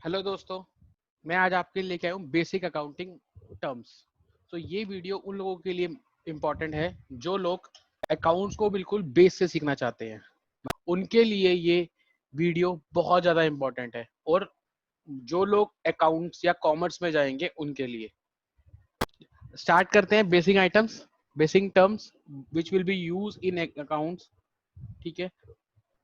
Hello दोस्तों, मैं आज आपके लिए लेके आया हूँ बेसिक अकाउंटिंग टर्म्स। तो ये वीडियो उन लोगों के लिए इम्पोर्टेंट है जो लोग अकाउंट्स को बिल्कुल बेस से सीखना चाहते हैं। उनके लिए ये वीडियो बहुत ज़्यादा इम्पोर्टेंट है, और जो लोग अकाउंट्स या कॉमर्स में जाएंगे उनके लिए। स्टार्ट करते हैं basic items, basic terms which will be use in accounts. ठीक है।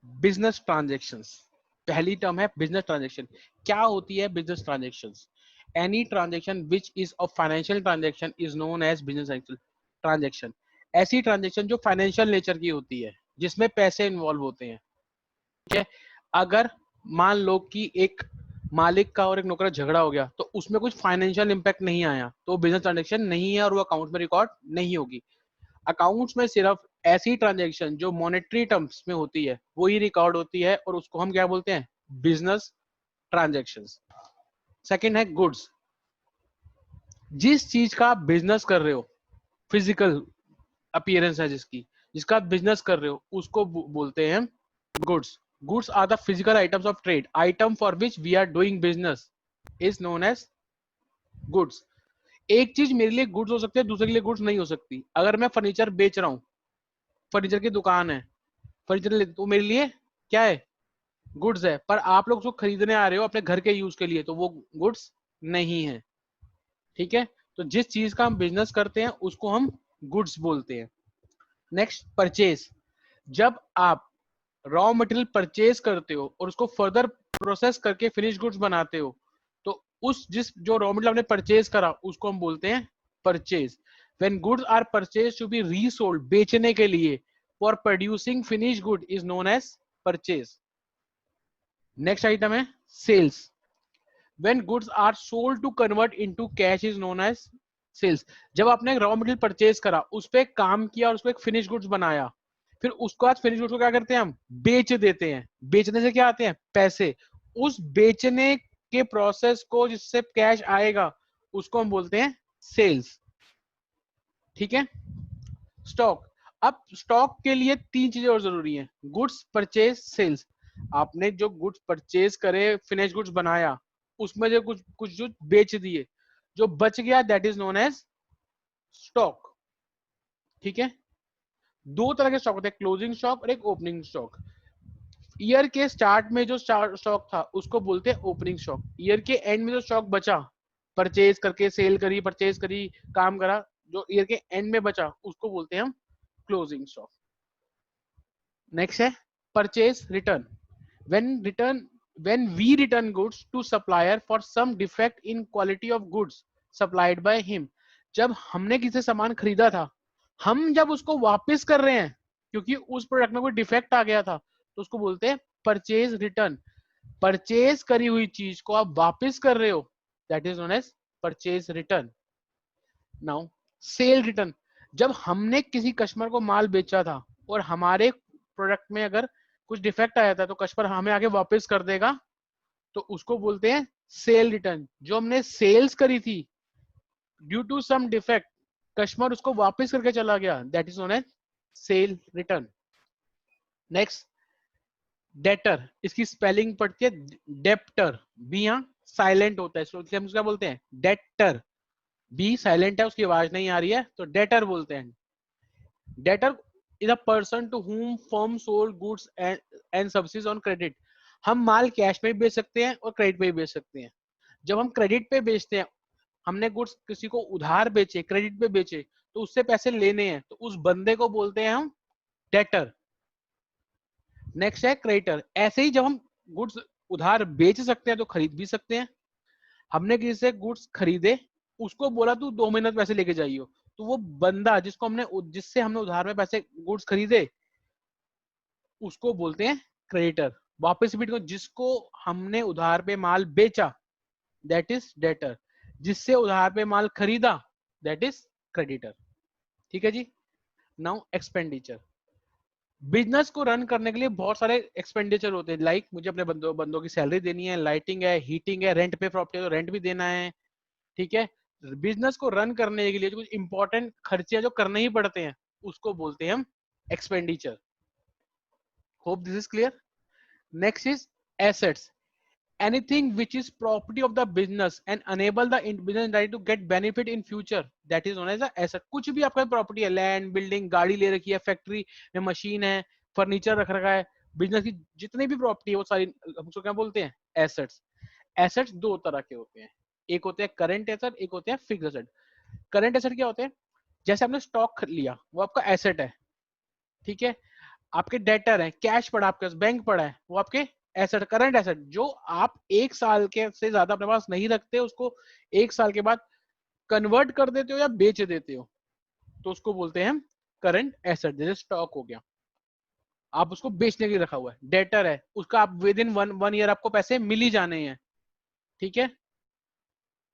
बिजनेस ट्रांजेक्शंस, पहली टर्म है बिजनेस ट्रांजेक्शन। क्या होती है business transactions? Any transaction which is a financial transaction is known as business transaction. ऐसी ट्रांजेक्शन जो फाइनेंशियल नेचर की होती है, जिसमें पैसे इन्वॉल्व होते हैं। ठीक है। अगर मान लो कि एक मालिक का और एक नौकर का झगड़ा हो गया, तो उसमें कुछ फाइनेंशियल इंपैक्ट नहीं आया, तो बिजनेस ट्रांजेक्शन नहीं है और वो अकाउंट में रिकॉर्ड नहीं होगी। अकाउंट्स में सिर्फ ऐसी ट्रांजैक्शन जो मॉनेटरी टर्म्स में होती है वो ही रिकॉर्ड होती है, और उसको हम क्या बोलते हैं? Business transactions. सेकंड है गुड्स। जिस चीज का आप बिजनेस कर रहे हो, फिजिकल अपीयरेंस है जिसकी, जिसका आप बिजनेस कर रहे हो, उसको बोलते हैं goods. Goods are the physical items of trade. Item for which we are doing business is known as goods. एक चीज मेरे लिए गुड्स हो सकती है, दूसरे के लिए गुड्स नहीं हो सकती। अगर मैं फर्नीचर बेच रहा हूँ, फर्नीचर की दुकान है, फर्नीचर तो मेरे लिए क्या है? गुड्स है। पर आप लोग उसको खरीदने आ रहे हो अपने घर के यूज के लिए, तो वो गुड्स नहीं है। ठीक है। तो जिस चीज का हम बिजनेस करते हैं उसको हम गुड्स बोलते हैं। Next, purchase. जब आप रॉ मटेरियल परचेज करते हो और उसको फर्दर प्रोसेस करके फिनिश गुड्स बनाते हो, तो उस जो रॉ मटेरियल आपने परचेज करा उसको हम बोलते हैं purchase. When goods are purchase to be resold, बेचने के लिए, for producing finish good is known as purchase. Next item है sales. When goods are sold to convert into cash is known as sales. जब आपने raw material purchase करा, उस पर काम किया और उस पर एक फिनिश गुड्स बनाया, फिर उसके बाद फिनिश गुड्स को क्या करते हैं? हम बेच देते हैं। बेचने से क्या आते हैं? पैसे। उस बेचने के प्रोसेस को जिससे कैश आएगा उसको हम बोलते हैं सेल्स। ठीक है। स्टॉक। अब स्टॉक के लिए तीन चीजें और जरूरी हैं: गुड्स, परचेज, सेल्स। आपने जो गुड्स परचेज करे, फिनिश गुड्स बनाया, उसमें जो कुछ कुछ जो बेच दिए, जो बच गया, that is known as stock. ठीक है। दो तरह के स्टॉक होते हैं, क्लोजिंग स्टॉक और एक ओपनिंग स्टॉक। ईयर के स्टार्ट में जो स्टॉक था उसको बोलते हैं ओपनिंग स्टॉक। ईयर के एंड में जो स्टॉक बचा, परचेज करके सेल करी, परचेज करी, काम करा, जो ईयर के एंड में बचा उसको बोलते हैं हम क्लोजिंग स्टॉक। नेक्स्ट है purchase return. when when we return goods to supplier for some defect in quality of goods supplied by him। जब हमने किसी सामान खरीदा था, हम जब उसको वापस कर रहे हैं क्योंकि उस प्रोडक्ट में कोई डिफेक्ट आ गया था, तो उसको बोलते हैं परचेज रिटर्न। परचेज करी हुई चीज को आप वापस कर रहे हो, that is known as purchase return. Now sale return. जब हमने किसी कस्टमर को माल बेचा था और हमारे प्रोडक्ट में अगर कुछ डिफेक्ट आया था, तो कस्टमर हमें आगे वापस कर देगा, तो उसको बोलते हैं सेल रिटर्न। जो हमने सेल्स करी थी, due to some defect customer उसको वापस करके चला गया, that is known as sale return. Next, debtor. इसकी स्पेलिंग पड़ती है डेप्टर। बी यहाँ साइलेंट होता है, इसलिए हम क्या बोलते हैं? डेटर। बी साइलेंट है, उसकी आवाज नहीं आ रही है, तो डेटर बोलते हैं। Debtor is a person to whom firm sold goods and services on credit. हम माल कैश में भी बेच सकते हैं और क्रेडिट पे भी बेच सकते हैं। जब हम क्रेडिट पे बेचते हैं, हमने गुड्स किसी को उधार बेचे, क्रेडिट पे बेचे, तो उससे पैसे लेने हैं, तो उस बंदे को बोलते हैं हम डेटर। नेक्स्ट है क्रेडिटर। ऐसे ही जब हम गुड्स उधार बेच सकते हैं तो खरीद भी सकते हैं। हमने किसी से गुड्स खरीदे, उसको बोला तू 2 महीने पैसे लेके जाइयो, तो वो बंदा जिससे हमने उधार में पैसे गुड्स खरीदे उसको बोलते हैं क्रेडिटर। वापस रिपीट करो, जिसको हमने उधार पे माल बेचा दैट इज डेटर, जिससे उधार पे माल खरीदा दैट इज क्रेडिटर। ठीक है जी। Now expenditure. बिजनेस को रन करने के लिए बहुत सारे एक्सपेंडिचर होते हैं, लाइक मुझे अपने बंदों की सैलरी देनी है, लाइटिंग है, हीटिंग है, रेंट पे प्रॉपर्टी है तो रेंट भी देना है। ठीक है। बिजनेस को रन करने के लिए जो कुछ इंपॉर्टेंट खर्चे जो करने ही पड़ते हैं उसको बोलते हैं हम expenditure. Hope this is clear. Next is assets. anything which is property of the business and enable the business entity to get benefit in future, that is known as a asset. कुछ भी आपका property है, land, building, गाड़ी ले रखी है, factory में machine है, फर्नीचर रख रखा है, बिजनेस की जितनी भी प्रॉपर्टी है वो सारी हम उसको क्या बोलते हैं, एसेट्स। एसेट्स दो तरह के होते हैं, एक होते हैं करंट एसेट, एक होते हैं फिक्स्ड एसेट। करंट एसेट क्या होते हैं, जैसे आपने स्टॉक लिया वो आपका एसेट है, ठीक है। आपके डेटर है, कैश पड़ा आपके पास, बैंक पड़ा है, वो आपके एसेट, करंट एसेट। जो आप एक साल के से ज्यादा अपने पास नहीं रखते, उसको एक साल के बाद कन्वर्ट कर देते हो या बेच देते हो, तो उसको बोलते हैं करंट एसेट। जैसे स्टॉक हो गया, आप उसको बेचने के लिए रखा हुआ है। डेटर है, उसका आप विद इन वन ईयर आपको पैसे मिल ही जाने हैं, ठीक है।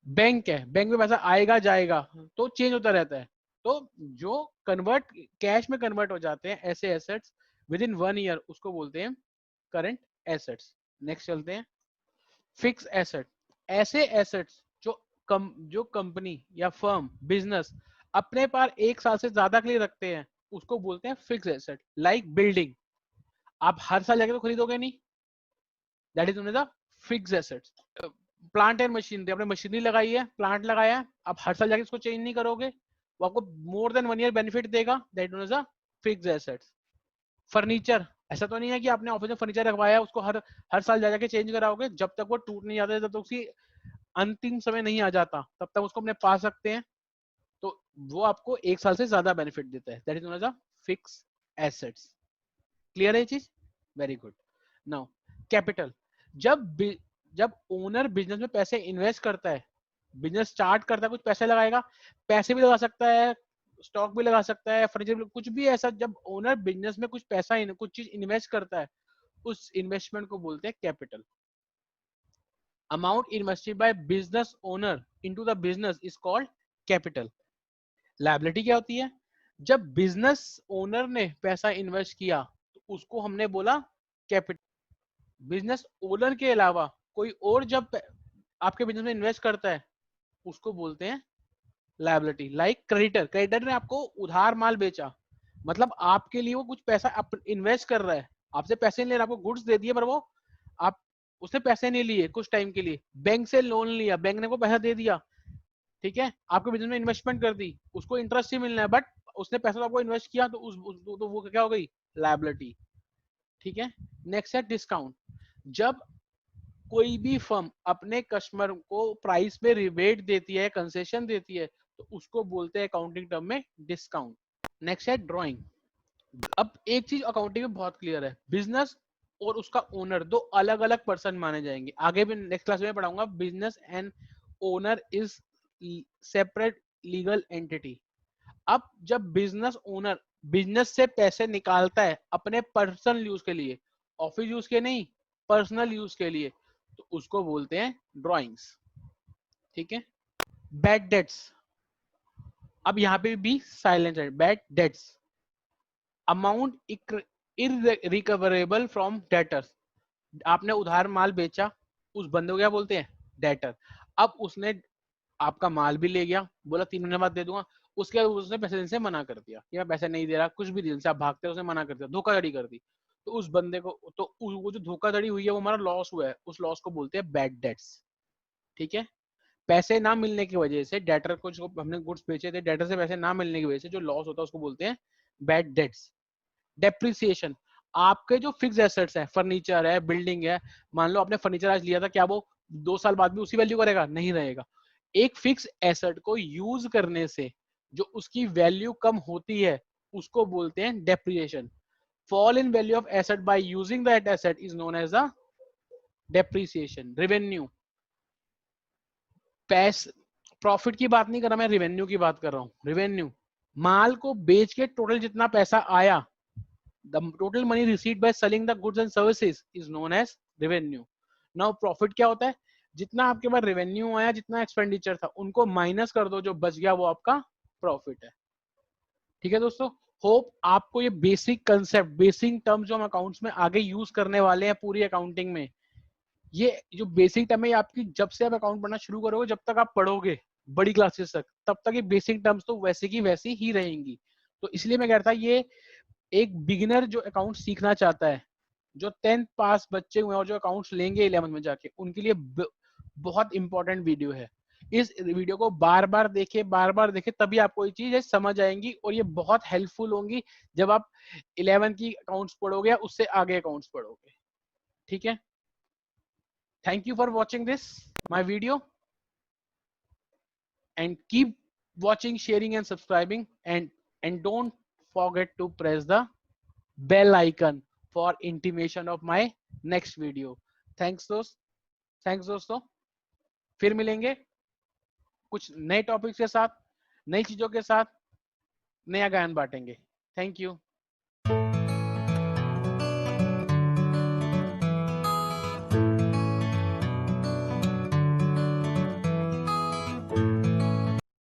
बैंक है, बैंक में पैसा आएगा जाएगा तो चेंज होता रहता है। तो जो कन्वर्ट कैश में कन्वर्ट हो जाते हैं ऐसे assets with in one year, उसको बोलते हैं करंट एसेट्स। नेक्स्ट चलते हैं, फिक्स एसेट। ऐसे एसेट्स जो कंपनी या फर्म बिजनेस अपने पास एक साल से ज्यादा के लिए रखते हैं, उसको बोलते हैं फिक्स एसेट। लाइक बिल्डिंग, आप हर साल जाके तो खरीदोगे नहीं, that is known as a fix assets. Plant and machinery, आपने मशीनरी लगाई है, प्लांट लगाया है, आप हर साल जाके इसको चेंज नहीं करोगे, वो आपको more than one year benefit देगा, that known as a fix assets. Furniture, ऐसा तो नहीं है कि आपने ऑफिस में फर्नीचर रखवाया है, उसको हर हर साल जाके चेंज कराओगे, जब तक वो टूट नहीं जाता, जब तक उसकी अंतिम समय नहीं आ जाता, तब तक उसको अपने पा सकते हैं, तो वो आपको एक साल से ज्यादा बेनिफिट देता है, that is known as a fix assets. Clear है ये चीज? Very good. नाउ कैपिटल, जब जब ओनर बिजनेस में पैसे इन्वेस्ट करता है, बिजनेस स्टार्ट करता है, कुछ पैसे लगाएगा, पैसे भी लगा सकता है, स्टॉक भी लगा सकता है, फर्नीचर, कुछ भी ऐसा, जब ओनर बिजनेस में कुछ पैसा कुछ चीज इन्वेस्ट करता है, उस इन्वेस्टमेंट को बोलते हैं capital. Amount invested by business owner into the business is called capital. Liability क्या होती है, जब बिजनेस ओनर ने पैसा इन्वेस्ट किया तो उसको हमने बोला कैपिटल। बिजनेस ओनर के अलावा कोई और जब आपके बिजनेस में इन्वेस्ट करता है, उसको बोलते हैं लायबिलिटी। लाइक क्रेडिटर, क्रेडिटर ने आपको उधार माल बेचा, मतलब आपके लिए वो कुछ पैसा इन्वेस्ट कर रहा है, आपसे पैसे नहीं ले रहा, आपको गुड्स दे दिए, पर वो आप उसने पैसे नहीं लिए कुछ टाइम के लिए, बैंक से लोन लिया, बैंक ने को पैसा दे दिया, ठीक है, आपके बिजनेस में इन्वेस्टमेंट कर दी, उसको इंटरेस्ट ही मिलना है, बट उसने पैसा तो आपको इन्वेस्ट किया, तो तो वो क्या हो गई, लायबिलिटी, ठीक है। नेक्स्ट है डिस्काउंट। जब कोई भी फर्म अपने कस्टमर को प्राइस में रिबेट देती है, कंसेशन देती है, तो उसको बोलते हैं अकाउंटिंग टर्म में डिस्काउंट। नेक्स्ट है ड्राइंग। अब एक चीज अकाउंटिंग में बहुत क्लियर है, बिजनेस और उसका ओनर दो अलग अलग पर्सन माने जाएंगे, आगे भी नेक्स्ट क्लास में पढ़ाऊंगा। Business and owner is separate legal entity. अब जब बिजनेस ओनर बिजनेस से पैसे निकालता है अपने पर्सनल यूज के लिए, ऑफिस यूज के नहीं, पर्सनल यूज के लिए, तो उसको बोलते हैं ड्राइंग्स, ठीक है। बैड डेट्स, अब यहाँ पे भी साइलेंट है, bad debts, amount irrecoverable from debtors. आपने उधार माल बेचा, उस बंदे को क्या बोलते हैं, डेटर। अब उसने आपका माल भी ले गया, बोला 3 महीने बाद दे दूंगा, उसके बाद उसने पैसे देने से मना कर दिया कि मैं पैसे नहीं दे रहा, कुछ भी रीजन से आप भागते हो, उसने मना कर दिया, धोखाधड़ी कर दी, तो उस बंदे को तो वो जो धोखाधड़ी हुई है वो हमारा लॉस हुआ है, उस लॉस को बोलते हैं बैड डेट्स, ठीक है। पैसे ना मिलने की वजह से, डेटर को जो हमने गुड्स बेचे थे, डेटर से पैसे ना मिलने की वजह से जो लॉस होता है उसको बोलते हैं बैड डेट्स। डेप्रिसिएशन, आपके जो फिक्स एसेट्स है, फर्नीचर है, बिल्डिंग है, मान लो आपने फर्नीचर आज लिया था, क्या वो 2 साल बाद भी उसी वैल्यू करेगा, नहीं रहेगा। एक फिक्स एसेट को यूज करने से जो उसकी वैल्यू कम होती है, उसको बोलते हैं depreciation. Fall in value of asset by using that asset is known as a depreciation. Revenue, पैस प्रॉफिट की बात नहीं कर रहा मैं, रेवेन्यू की बात कर रहा हूं। रेवेन्यू, माल को बेच के टोटल जितना पैसा आया, the total money received by selling the goods and services is known as revenue. Now profit क्या होता है, जितना आपके पास रेवेन्यू आया, जितना एक्सपेंडिचर था, उनको माइनस कर दो, जो बच गया वो आपका प्रॉफिट है, ठीक है दोस्तों। होप आपको ये बेसिक कंसेप्ट, बेसिक टर्म जो हम अकाउंट्स में आगे यूज करने वाले हैं पूरी अकाउंटिंग में, ये जो बेसिक टर्म है आपकी, जब से आप अकाउंट पढ़ना शुरू करोगे, जब तक आप पढ़ोगे बड़ी क्लासेस तक, तब तक ये बेसिक टर्म्स तो वैसे की वैसी ही रहेंगी। तो इसलिए मैं कह रहा था, ये एक बिगिनर जो अकाउंट सीखना चाहता है, जो 10th पास बच्चे हुए और जो अकाउंट्स लेंगे 11th में जाके, उनके लिए बहुत इंपॉर्टेंट वीडियो है। इस वीडियो को बार बार देखे तभी आपको ये चीज समझ आएंगी, और ये बहुत हेल्पफुल होंगी जब आप 11th की अकाउंट्स पढ़ोगे या उससे आगे अकाउंट्स पढ़ोगे। ठीक है, thank you for watching this my video, and keep watching, sharing and subscribing, and don't forget to press the bell icon for intimation of my next video. Thanks दोस्तों, फिर मिलेंगे कुछ नए टॉपिक के साथ, नई चीजों के साथ, नया ज्ञान बांटेंगे। Thank you.